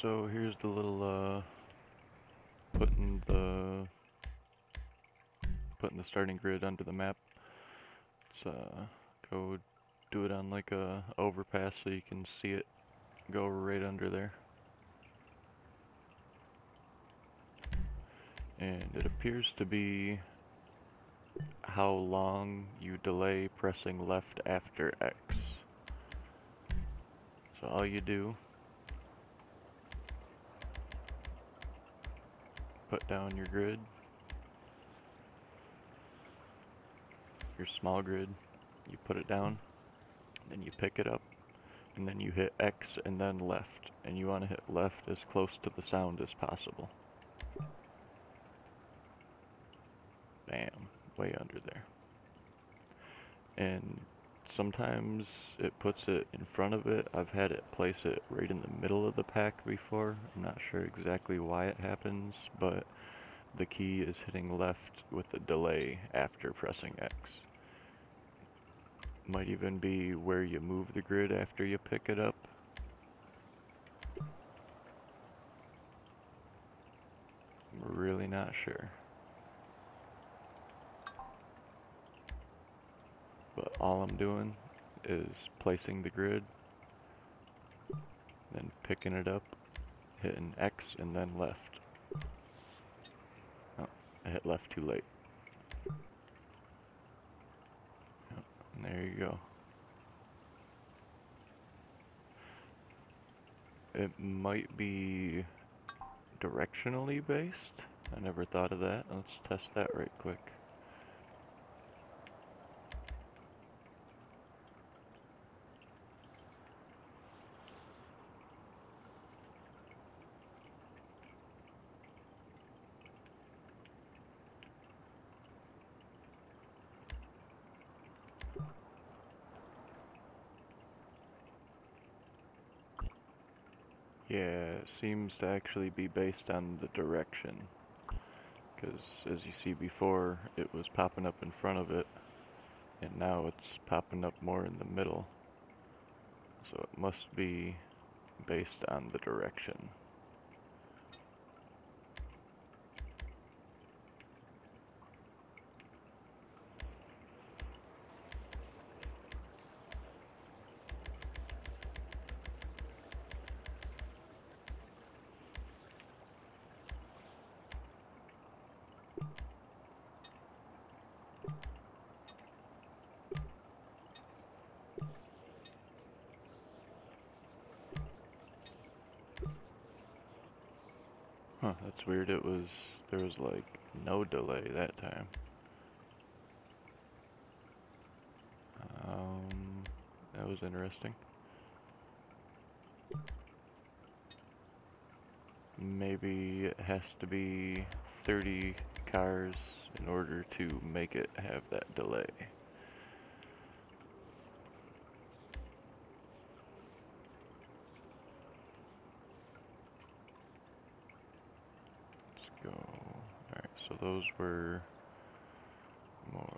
So here's the little putting the starting grid under the map. Let's go do it on like a overpass so you can see it go right under there. And it appears to be how long you delay pressing left after X. So all you do, put down your grid, your small grid, you put it down, then you pick it up, and then you hit X and then left. And you want to hit left as close to the sound as possible. Bam, way under there. And sometimes it puts it in front of it. I've had it place it right in the middle of the pack before. I'm not sure exactly why it happens, but the key is hitting left with a delay after pressing X. Might even be where you move the grid after you pick it up. I'm really not sure. But all I'm doing is placing the grid, then picking it up, hitting X, and then left. Oh, I hit left too late. Yep, and there you go. It might be directionally based. I never thought of that. Let's test that right quick. Yeah, it seems to actually be based on the direction. Because as you see before, it was popping up in front of it, and now it's popping up more in the middle. So it must be based on the direction. Huh, that's weird. There was like no delay that time. That was interesting. Maybe it has to be 30 cars in order to make it have that delay. Let's go. Alright, so those were more.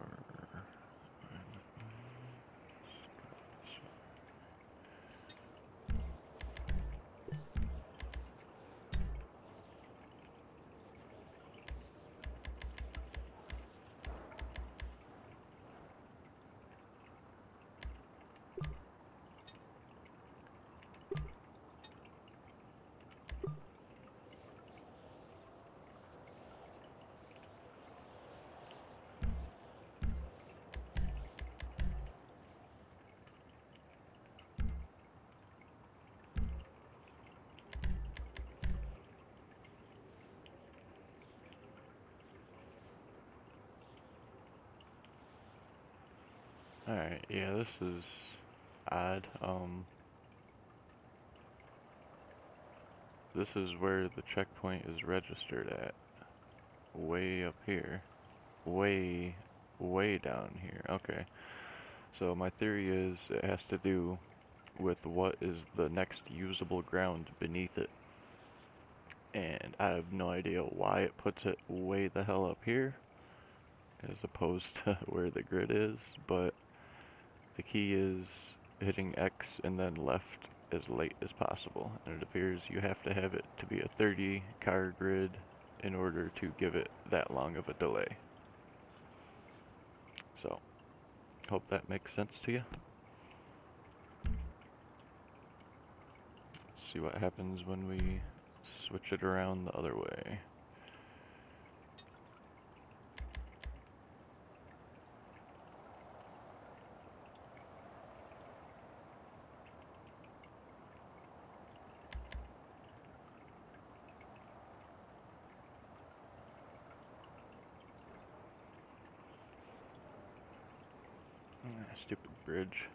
Alright, yeah, this is odd. This is where the checkpoint is registered at. Way up here. Way down here. Okay. So my theory is it has to do with what is the next usable ground beneath it. And I have no idea why it puts it way the hell up here as opposed to where the grid is, but the key is hitting X and then left as late as possible, and it appears you have to have it to be a 30 car grid in order to give it that long of a delay. So, hope that makes sense to you. Let's see what happens when we switch it around the other way. Stupid bridge.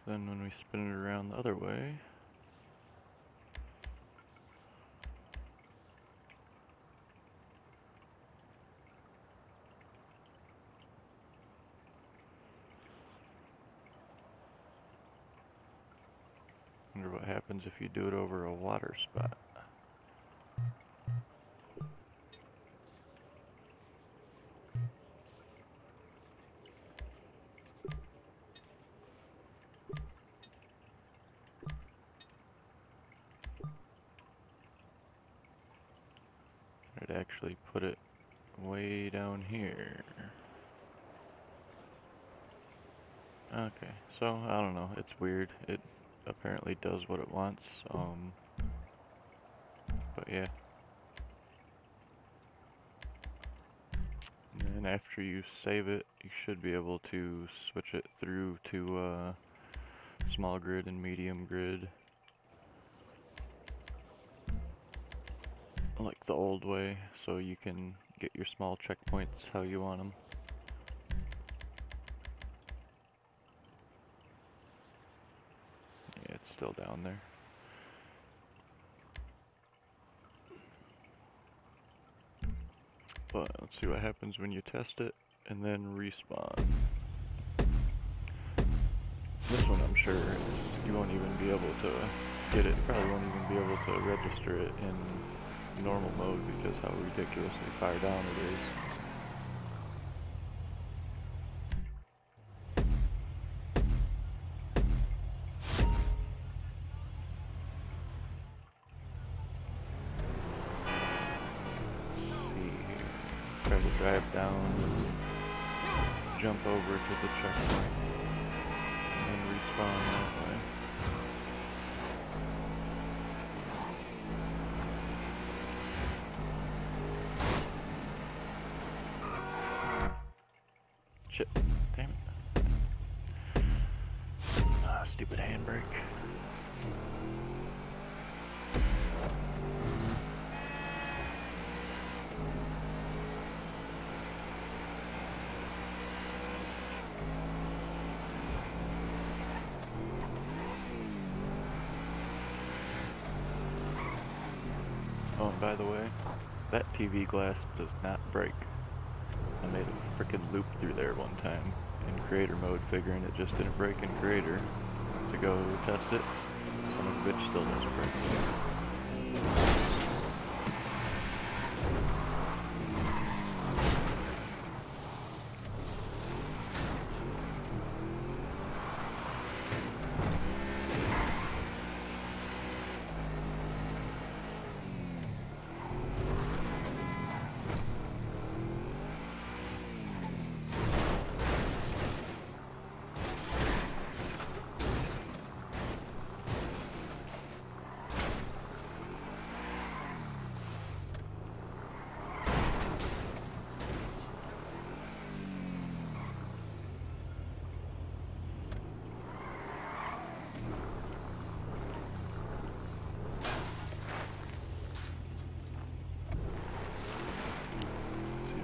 So then when we spin it around the other way, wonder what happens if you do it over a water spot. I'd actually put it way down here. Okay, so I don't know, it's weird. It apparently does what it wants, but yeah. And then after you save it, you should be able to switch it through to small grid and medium grid, like the old way, so you can get your small checkpoints how you want them. Yeah, it's still down there. But let's see what happens when you test it and then respawn. This one I'm sure you won't even be able to get it. You probably won't even be able to register it in normal mode because how ridiculously far down it is. Try to drive down, jump over to the checkpoint, and respawn that way. Shit, damn it. Ah, stupid handbrake. Oh, and by the way, that TV glass does not break. I made a frickin' loop through there one time in creator mode, figuring it just didn't break in creator. To go test it, son of a bitch still doesn't break.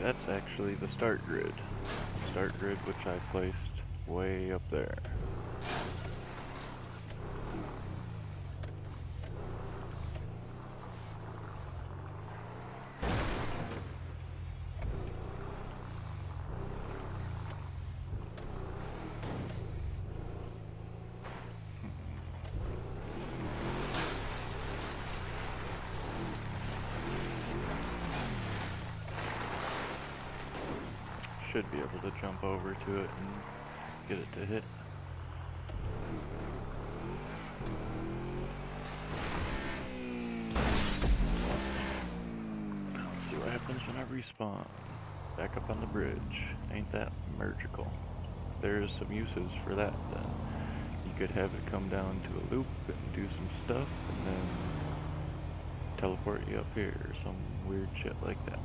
That's actually the start grid. Start grid which I placed way up there. should be able to jump over to it and get it to hit. Let's see what happens when I respawn. Back up on the bridge. Ain't that magical? There's some uses for that then. You could have it come down to a loop and do some stuff and then teleport you up here or some weird shit like that.